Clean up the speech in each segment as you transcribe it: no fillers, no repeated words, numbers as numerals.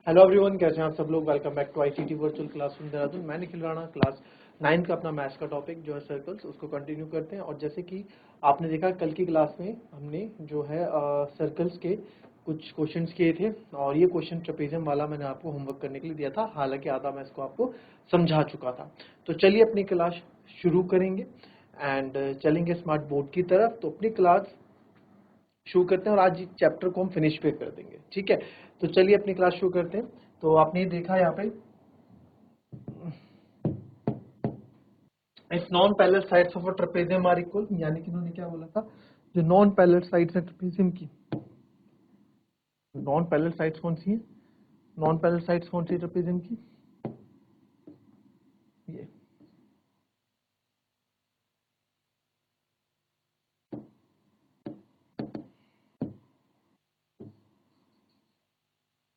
Hello everyone, कैसे हैं आप सब लोग। Welcome back to ICT virtual classroom Dehradun. मैं निखिल राणा, क्लास 9 का अपना मैथ्स का टॉपिक जो है सर्कल्स, उसको कंटिन्यू करते हैं। और जैसे कि आपने देखा कल की क्लास में हमने जो है सर्कल्स के कुछ क्वेश्चंस किए थे, और ये क्वेश्चन ट्रेपेजियम वाला मैंने आपको होमवर्क करने के लिए दिया था, हालांकि आधा मैं इसको आपको समझा चुका था। तो चलिए अपनी क्लास शुरू करेंगे एंड चलेंगे स्मार्ट बोर्ड की तरफ। तो अपनी क्लास शुरू करते हैं और आज चैप्टर को हम फिनिश पे कर देंगे, ठीक है। तो चलिए अपनी क्लास शुरू करते हैं। तो आपने देखा यहाँ पे if non parallel sides of a trapezium are equal, यानी कि उन्होंने क्या बोला था, जो नॉन पैरेलल साइड्स है ट्रेपेजियम की, नॉन पैरेलल साइड्स कौन सी है, नॉन पैरेलल साइड्स कौन सी है ट्रेपेजियम की, ये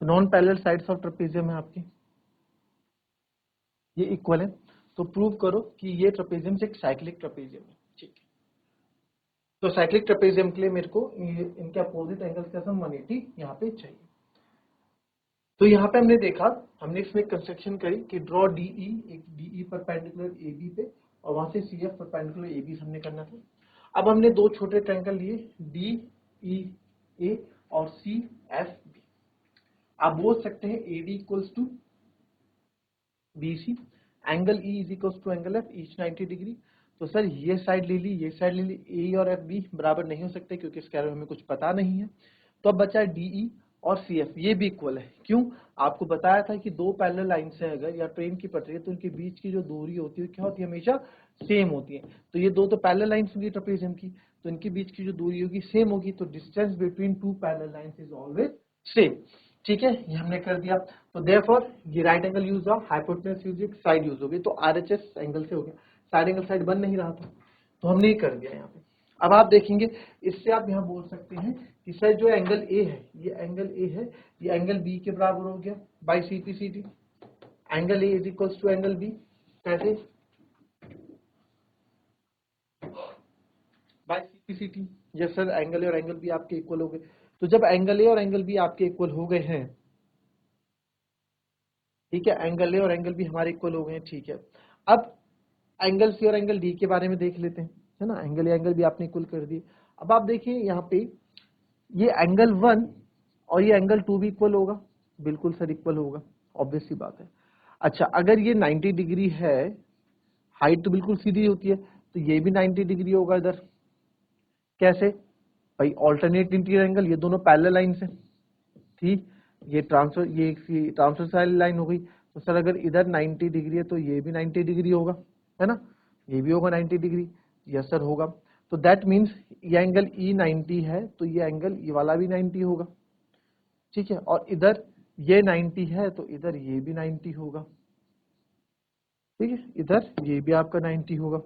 non parallel sides of trapezium है आपकी, ये इक्वल है। तो प्रूव करो कि ये ट्रेपेजियम एक साइक्लिक ट्रेपेजियम है, ठीक है। तो साइक्लिक ट्रेपेजियम के लिए मेरे को इनके अपोजिट एंगल्स का सम 180 यहाँ पे चाहिए। तो यहाँ पे हमने देखा, हमने इसमें कंस्ट्रक्शन करी कि ड्रॉ डीई, एक डीई परपेंडिकुलर ए बी पे, और वहां से C F perpendicular A B हमने करना था। अब हमने दो छोटे ट्रायंगल लिए, डी ई ए और सी एफ बी। आप बोल सकते हैं A D equals to B C, angle E is equals to angle F, each 90 डिग्री। तो सर ये साइड ले ली, ये साइड ले ली, ए और एफ बी बराबर नहीं हो सकते क्योंकि इसके बारे में हमें कुछ पता नहीं है। तो अब बचा डीई और सी एफ, ये भी इक्वल है। क्यों? आपको बताया था कि दो पैरेलल लाइन से अगर या ट्रेन की पटरी है तो उनके बीच की जो दूरी होती है क्या होती है, हमेशा सेम होती है। तो ये दो तो पैरेलल लाइंस होंगी ट्रेपेजियम की, तो इनके बीच की जो दूरी होगी सेम होगी। तो distance between two parallel lines is always same, ठीक है। ये हमने कर दिया। तो देयरफॉर ये राइट एंगल यूज हुआ, हाइपोटेन्यूज यूज हुई, साइड यूज हो गई। तो आरएचएस एंगल से हो गया, साइड एंगल साइड बन नहीं रहा था, तो हमने ये कर दिया यहाँ पे। अब आप देखेंगे, इससे आप यहाँ बोल सकते हैं कि सर जो एंगल ए है, ये एंगल ए है, ये एंगल बी के बराबर हो गया by C P C T. Angle A is equals to angle B, कैसे? By C P C T. Yes sir, angle A और एंगल बी आपके इक्वल हो गए। तो जब एंगल ए और एंगल बी आपके इक्वल हो गए हैं, ठीक है, एंगल ए और एंगल बी हमारे इक्वल हो गए हैं, ठीक है। अब एंगल सी और एंगल डी के बारे में देख लेते हैं, है ना। एंगल ए एंगल बी आपने इक्वल कर दिए। अब आप देखिए यहाँ पे ये एंगल 1 और ये एंगल 2 भी इक्वल होगा, बिल्कुल सर इक्वल होगा, ऑब्वियस सी बात है। अच्छा, अगर ये 90 डिग्री है, हाइट तो बिल्कुल सीधी होती है, तो ये भी 90 डिग्री होगा इधर। कैसे भाई? ऑल्टरनेट इंटीरियर एंगल, ये दोनों पैरेलल लाइन है, ठीक। ये ट्रांसवर्सल लाइन हो गई। तो सर अगर इधर 90 डिग्री है तो ये भी 90 डिग्री होगा, है ना, ये भी होगा 90 डिग्री। यस सर होगा। तो दैट मीन्स ये एंगल ई 90 है, तो ये एंगल ये वाला भी 90 होगा, ठीक है। और इधर ये 90 है तो इधर ये भी 90 होगा, ठीक है। इधर ये भी आपका 90 होगा।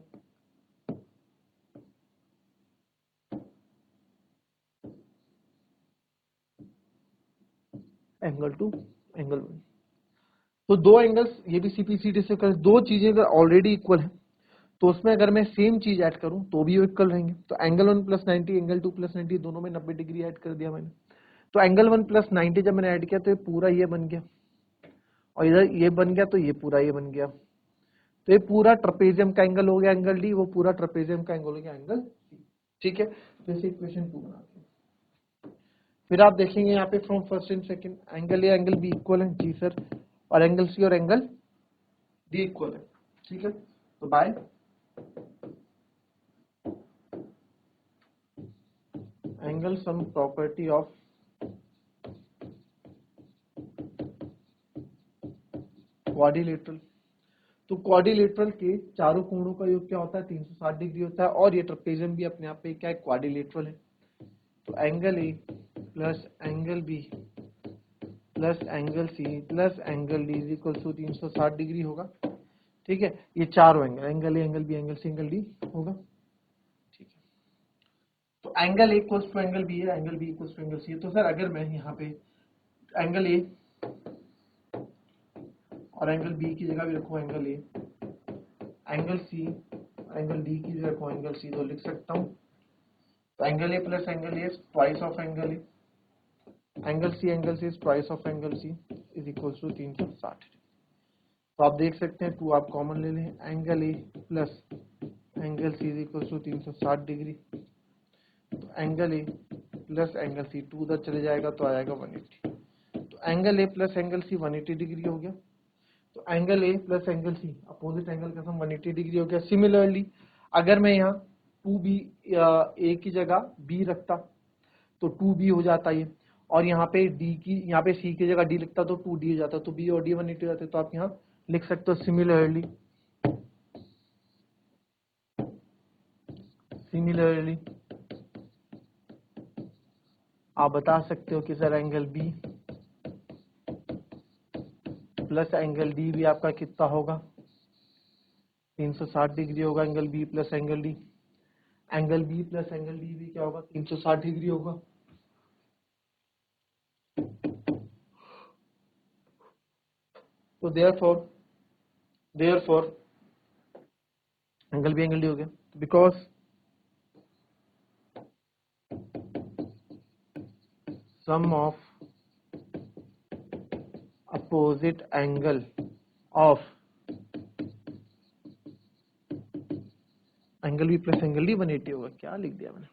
एंगल टू एंगल 1, तो दो एंगल्स ये भी सीपीसीटी से कर, दो चीजें अगर ऑलरेडी इक्वल है तो उसमें अगर मैं सेम चीज ऐड करूं तो भी वो इक्वल रहेंगे। तो एंगल 1 प्लस 90, एंगल 2 प्लस 90, दोनों में 90 डिग्री ऐड कर दिया मैंने। तो एंगल 1 प्लस 90 जब मैंने ऐड किया तो ये पूरा ये बन गया, और इधर ये बन गया तो ये पूरा ये बन गया। तो ये पूरा ट्रेपेजियम का एंगल हो गया एंगल डी, वो पूरा ट्रेपेजियम का एंगल हो गया एंगल सी, ठीक है। तो इसे इक्वेशन 2 बनाते हैं। फिर आप देखेंगे यहाँ पे from first and second, angle A angle B equal है, जी सर, और एंगल सी और एंगल डी इक्वल है, ठीक है। तो bye angle sum property of quadrilateral. तो क्वाड्रिलेटरल के चारों कोणों का योग क्या होता है, 360 डिग्री होता है, और ये ट्रेपेजियम भी अपने आप पे क्या है, क्वाड्रिलेटरल है। तो angle A plus angle B plus angle C plus angle D is equal to 360 degree होगा, ठीक है। ये चारों angle, angle A angle B angle C angle D होगा, ठीक है। तो angle A equals to angle B है, angle B equals to angle C है। तो सर अगर मैं यहाँ पे एंगल ए और एंगल बी की जगह भी रखूँ angle A, angle C angle D की जगह रखूँ एंगल सी, तो लिख सकता हूँ तो angle A plus angle A twice of angle A, angle C is twice of angle C is equal to 360। तो आप देख सकते हैं 2 आप कॉमन ले लें, angle A plus angle C is equal to 360 degree. तो angle A plus angle C 2 उधर चले जाएगा तो आ जाएगा 180। तो angle A plus angle C 180 degree हो गया। तो angle A plus angle C opposite angle का सम 180 डिग्री हो गया। सिमिलरली अगर मैं यहाँ 2b ए की जगह b रखता तो 2b हो जाता ये, और यहाँ पे c की जगह d लिखता तो 2d हो जाता, तो b और d 180 हो जाते। तो आप यहाँ लिख सकते हो सिमिलरली आप बता सकते हो कि sir angle b plus angle d भी आपका कितना होगा, 360 डिग्री होगा। Angle b plus angle d, angle b plus angle d भी क्या होगा, 360 डिग्री होगा। तो therefore angle b angle d हो गया, because sum of opposite angle of angle B plus angle D 180 होगा। क्या लिख दिया मैंने,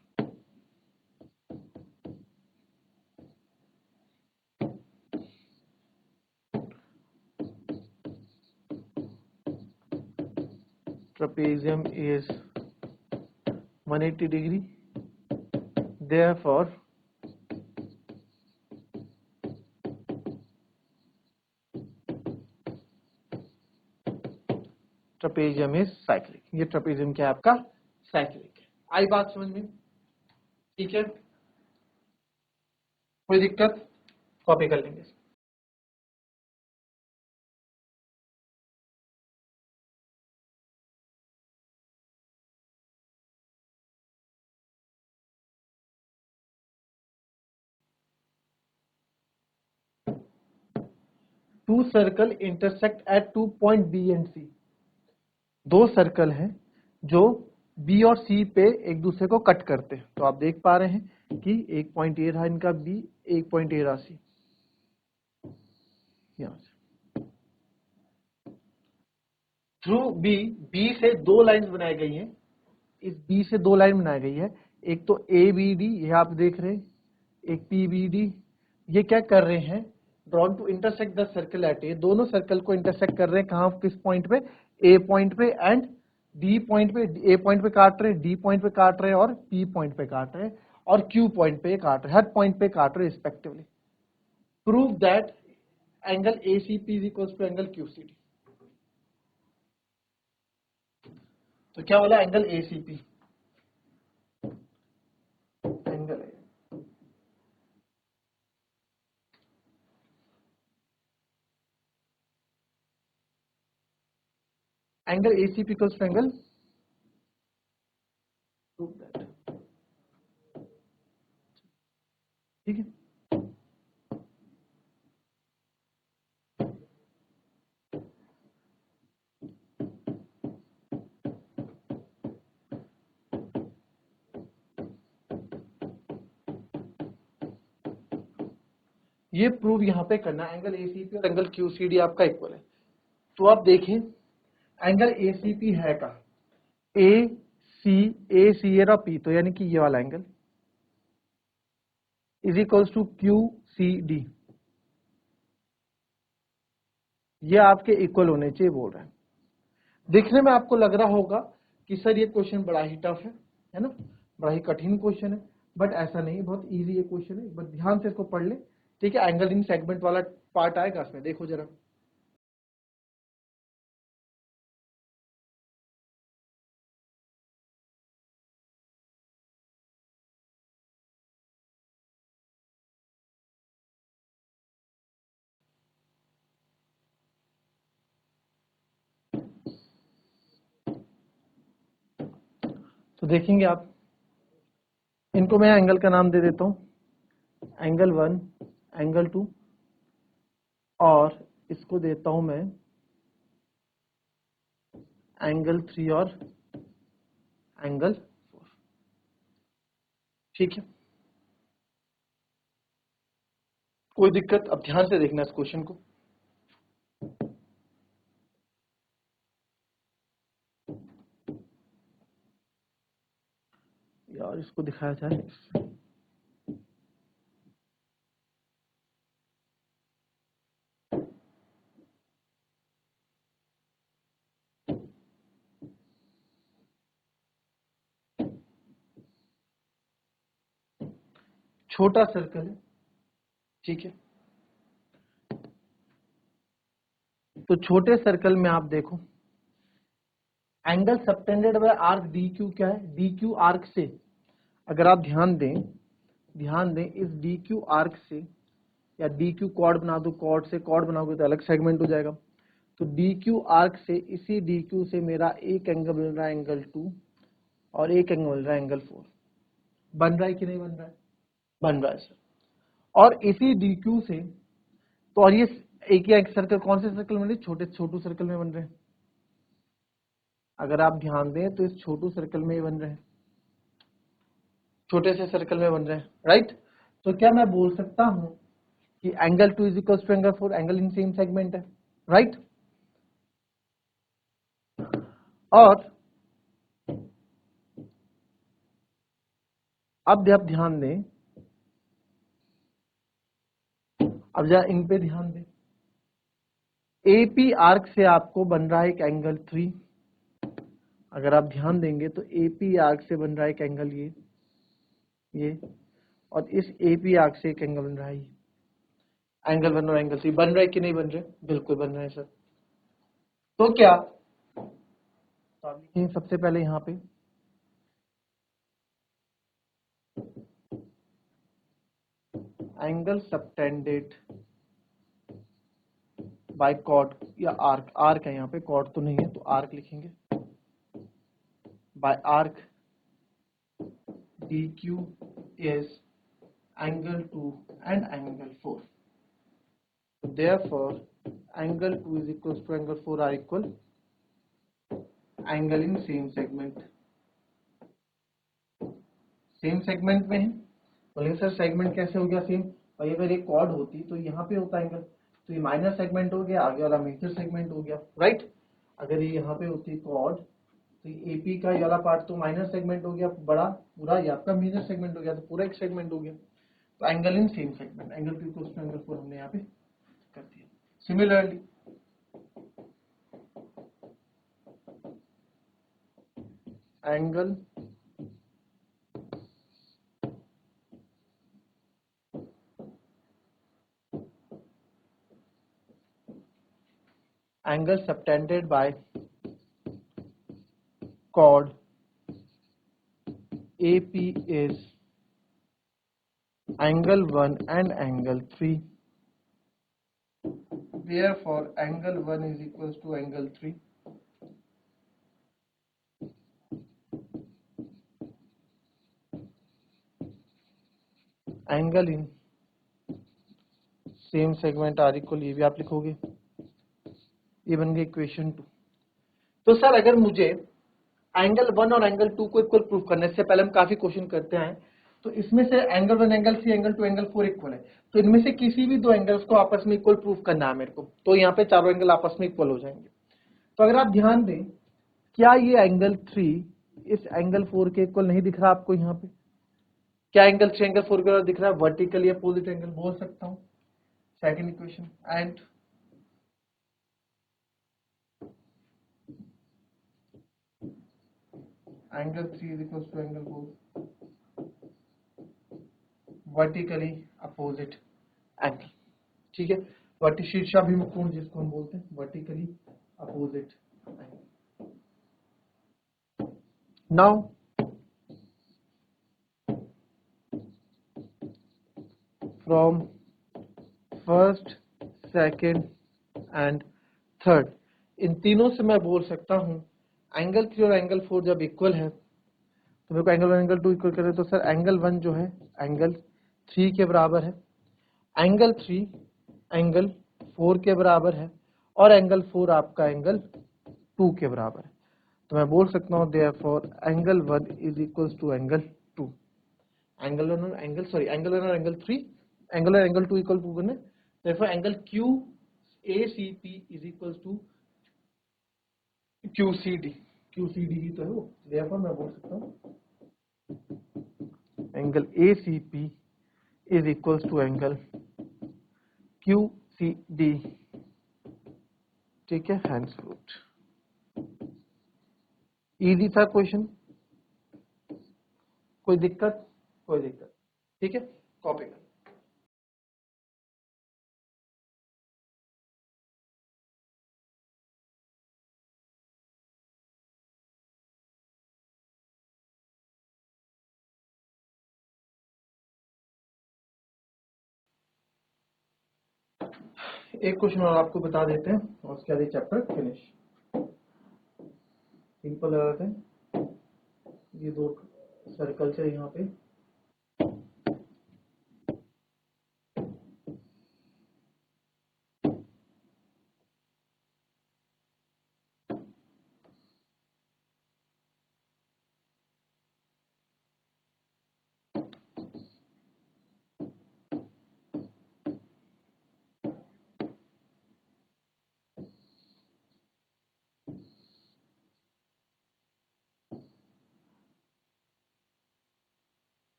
trapezium is 180 degree, therefore trapezium is cyclic। ये trapezium क्या है आपका, साइक्लिक है। आई बात समझ में, ठीक है, कोई दिक्कत, कॉपी कर लेंगे। Two circle intersect at 2 point B and C. दो सर्कल हैं जो बी और सी पे एक दूसरे को कट करते हैं। तो आप देख पा रहे हैं कि एक पॉइंट ए रहा इनका बी, एक पॉइंट ए रहा सी। यहां से थ्रू बी से दो लाइंस बनाई गई हैं। इस बी से दो लाइन बनाई गई है, एक तो ए बी डी, ये आप देख रहे हैं, एक पी बी डी। ये क्या कर रहे हैं, drawn to intersect the circle at A. दोनों सर्कल को इंटरसेक्ट कर रहे हैं, कहां, किस पॉइंट पे, ए पॉइंट पे एंड डी पॉइंट पे। ए पॉइंट पे काट रहे हैं, डी पॉइंट पे काट रहे हैं और पी पॉइंट पे काट रहे हैं और क्यू पॉइंट पे काट रहे हैं, हर पॉइंट पे काट रहे हैं respectively. Prove that angle A C P is equal to angle Q C D. तो क्या बोला, angle A C P, angle ACP equals to angle, prove that, ठीक है। ये प्रूव यहां पे करना, एंगल ACP और एंगल QCD आपका इक्वल है। तो आप देखें एंगल ACP है का AC और P, तो यानी कि ये वाला angle is equals to QCD, ये आपके इक्वल होने चाहिए बोल रहे हैं। देखने में आपको लग रहा होगा कि सर ये क्वेश्चन बड़ा ही टफ है ना, बड़ा ही कठिन क्वेश्चन है, बट ऐसा नहीं, बहुत इजी ये क्वेश्चन है, बस ध्यान से इसको पढ़ ले, ठीक है। एंगल इन सेगमेंट वाला पार्ट आएगा इसमें, देखो जरा। तो देखेंगे आप, इनको मैं एंगल का नाम दे देता हूं, एंगल 1, एंगल 2, और इसको देता हूं मैं एंगल 3 और एंगल 4, ठीक है। कोई दिक्कत? अब ध्यान से देखना इस क्वेश्चन को। यार इसको दिखाया जाए। छोटा सर्कल है, ठीक है। तो छोटे सर्कल में आप देखो angle subtended bye arc D Q क्या है? डी क्यू आर्क से अगर आप ध्यान दें इस डी क्यू आर्क से, या डी क्यू कॉर्ड बना दो, कॉर्ड से कॉर्ड बनाओगे तो अलग सेगमेंट हो जाएगा। तो डी क्यू आर्क से इसी डी क्यू से मेरा एक एंगल मिल रहा है एंगल 2 और एक एंगल मिल रहा है एंगल 4। बन रहा है कि नहीं बन रहा है? बन रहा है सर। और इसी डी क्यू से तो, और ये एक ही सर्कल, कौन से सर्कल में बन रहे? छोटू सर्कल में बन रहे हैं। अगर आप ध्यान दें तो इस छोटू सर्कल में ही बन रहे हैं, छोटे से सर्कल में बन रहे हैं, राइट। तो क्या मैं बोल सकता हूं कि angle 2 is equal to angle 4, angle in same segment है, राइट। और अब आप ध्यान दें, अब जरा इन पे ध्यान दें। एपी आर्क से आपको बन रहा है एक एंगल 3। अगर आप ध्यान देंगे तो एपी आर्क से बन रहा है एक एंगल ये, और इस एपी आर्क से एक एंगल बन रहा है ये। एंगल 1 और एंगल 3 बन रहा है कि नहीं बन रहे? बिल्कुल बन रहे हैं सर। तो क्या, तो आप लिखेंगे सबसे पहले यहां पे एंगल सबटेंडेड बाय कॉर्ड या आर्क, आर्क है यहाँ पे, कॉर्ड तो नहीं है तो आर्क लिखेंगे, by arc D Q is angle 2 and angle 4. Therefore, angle 2 is equals to angle 4 are equal angle in same segment. Same segment में है। बोलेंगे सर सेगमेंट कैसे हो गया सेम? भाई अगर एक कॉर्ड होती तो यहाँ पे होता एंगल, तो ये माइनर सेगमेंट हो गया, आगे वाला मेजर सेगमेंट हो गया, राइट। अगर ये यहाँ पे होती कॉर्ड तो एपी का ये वाला पार्ट तो माइनर सेगमेंट हो गया बड़ा पूरा, ये आपका मेजर सेगमेंट हो गया, तो पूरा एक सेगमेंट हो गया। तो angle in same segment, angle 2 equals to angle 4 हमने यहाँ पे कर दिया। Similarly angle subtended by chord AP is angle 1 and angle 3. Therefore, angle 1 is equals to angle 3. Angle in same segment are equal, ये भी आप लिखोगे, ये बन गई इक्वेशन 2। तो सर अगर मुझे एंगल 1 और एंगल 2 को इक्वल प्रूफ करने से पहले हम काफी क्वेश्चन करते हैं, तो इसमें से angle 1 angle 3 angle 2 angle 4 equal है, तो इनमें से किसी भी दो एंगल्स को आपस में इक्वल प्रूफ करना है मेरे को, तो यहाँ पे चारों एंगल आपस में इक्वल हो जाएंगे। तो अगर आप ध्यान दें, क्या ये एंगल 3 इस एंगल 4 के इक्वल नहीं दिख रहा आपको यहाँ पे? क्या एंगल 3 एंगल 4 के दिख रहा है? वर्टिकली अपोजिट एंगल बोल सकता हूँ, second equation. And angle 3 is equal to angle 4 vertically opposite angle, ठीक है। शीर्षाभिमुख कोण जिसको हम बोलते हैं, vertically opposite angle. Now from first second and third, इन तीनों से मैं बोल सकता हूं एंगल 3 और एंगल 4 जब इक्वल है तो मेरे को एंगल 1 एंगल 2 इक्वल करें, तो सर एंगल 1 जो है एंगल 3 के बराबर है, एंगल 3 एंगल 4 के बराबर है, और एंगल 4 आपका एंगल 2 के बराबर है। तो मैं बोल सकता हूँ therefore angle 1 is equal to angle 2। Angle 1 और एंगल 3 एंगल और एंगल टू इक्वल प्रूव करना है। therefore angle Q ACP is equal to QCD, QCD ही तो है वो, therefore मैं बोल सकता हूँ angle ACP is equal to angle QCD। ठीक है, हैंड्स फ्रूट इजी था क्वेश्चन, कोई दिक्कत? कोई दिक्कत, ठीक है, कॉपी कर। एक क्वेश्चन और आपको बता देते हैं और उसके बाद ये चैप्टर फिनिश। सिंपल लगाते हैं, ये दो सर्कल्स है यहाँ पे,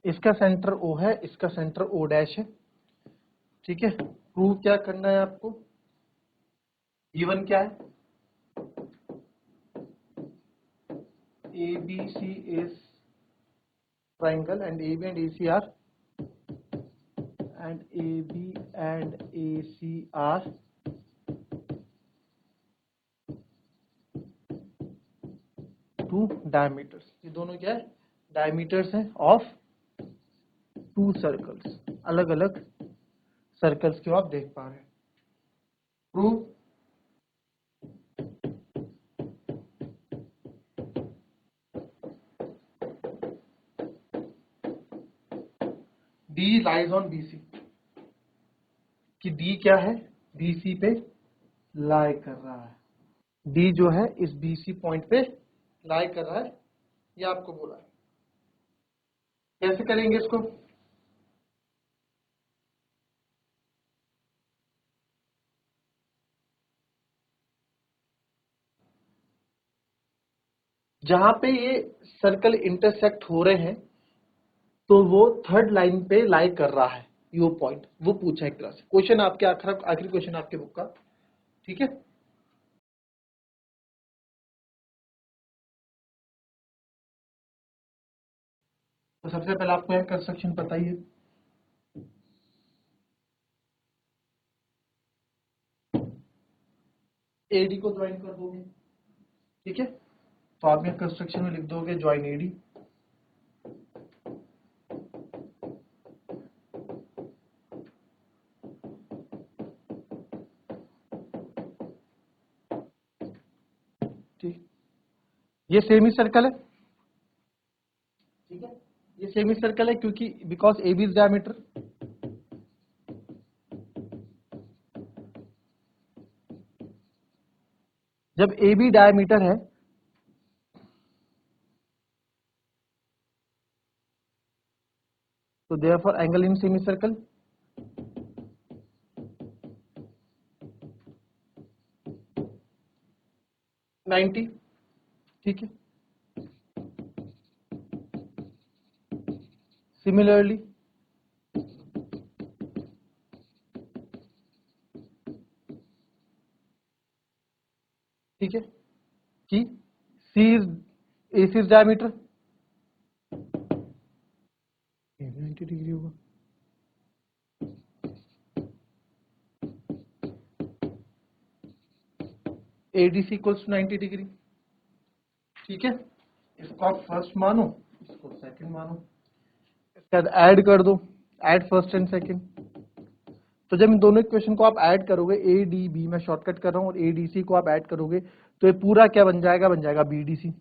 इसका सेंटर O है, इसका सेंटर O डैश है। ठीक है, प्रूव क्या करना है आपको, गिवन क्या है, ABC is triangle and AB and AC are two diameters. ये दोनों क्या है, डायमीटर्स हैं ऑफ टू सर्कल्स, अलग अलग सर्कल्स को आप देख पा रहे हैं। Prove, D lies on BC, कि D क्या है, BC पे लाई कर रहा है। D जो है इस BC पॉइंट पे लाई कर रहा है, ये आपको बोला है। कैसे करेंगे इसको, जहां पे ये सर्कल इंटरसेक्ट हो रहे हैं तो वो थर्ड लाइन पे लाई कर रहा है, यो पॉइंट वो पूछा एक तरह से क्वेश्चन आपके, आखिरी क्वेश्चन आपके बुक का। ठीक है, तो सबसे पहले आपको एक कंस्ट्रक्शन पता ही है, AD को ज्वाइन कर दोगे। ठीक है, तो आप यहाँ कंस्ट्रक्शन में लिख दोगे ज्वाइन AD। ठीक, ये सेमी सर्कल है। ठीक है, ये सेमी सर्कल है क्योंकि बिकॉज AB इज डायमीटर। जब AB डायमीटर है तो therefore angle in semi circle ninety. ठीक है, सिमिलरली ठीक है कि AC इज डायमीटर 90 डिग्री होगा, ADC इक्वल्स टू 90 डिग्री। ठीक है, इसको आप फर्स्ट मानो, इसको सेकंड मानो, इसके बाद ऐड कर दो, ऐड फर्स्ट एंड सेकंड। तो जब इन दोनों इक्वेशन को आप ऐड करोगे, ADB मैं शॉर्टकट कर रहा हूं, और ADC को आप ऐड करोगे तो ये पूरा क्या बन जाएगा, बन जाएगा BDC।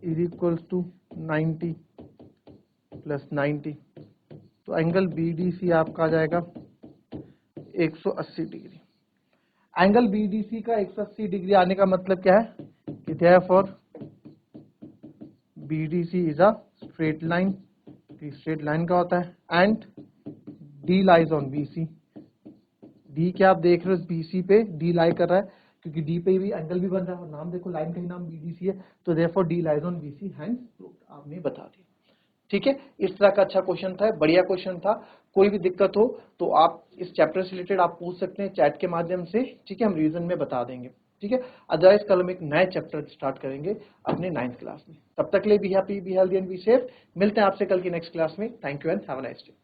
Is equal to 90 plus 90, तो एंगल BDC आपका आ जाएगा 180 डिग्री। एंगल BDC का 180 डिग्री आने का मतलब क्या है कि therefore BDC is a straight line, straight line का होता है, and D lies on BC। D क्या आप देख रहे हो BC पे D लाई कर रहा है, क्योंकि D पे भी एंगल भी बन रहा है और नाम देखो लाइन का ही नाम BDC है, तो therefore D lies on BC, hence proved. आपने बता दिया। ठीक है, इस तरह का अच्छा क्वेश्चन था, बढ़िया क्वेश्चन था। कोई भी दिक्कत हो तो आप इस चैप्टर से रिलेटेड आप पूछ सकते हैं चैट के माध्यम से, ठीक है, हम रिवीजन में बता देंगे। ठीक है, अदरवाइज कल हम एक नया चैप्टर स्टार्ट करेंगे अपने 9th क्लास में। तब तक के लिए be happy, be healthy and be safe. मिलते हैं आपसे कल की नेक्स्ट क्लास में। Thank you and have a nice day.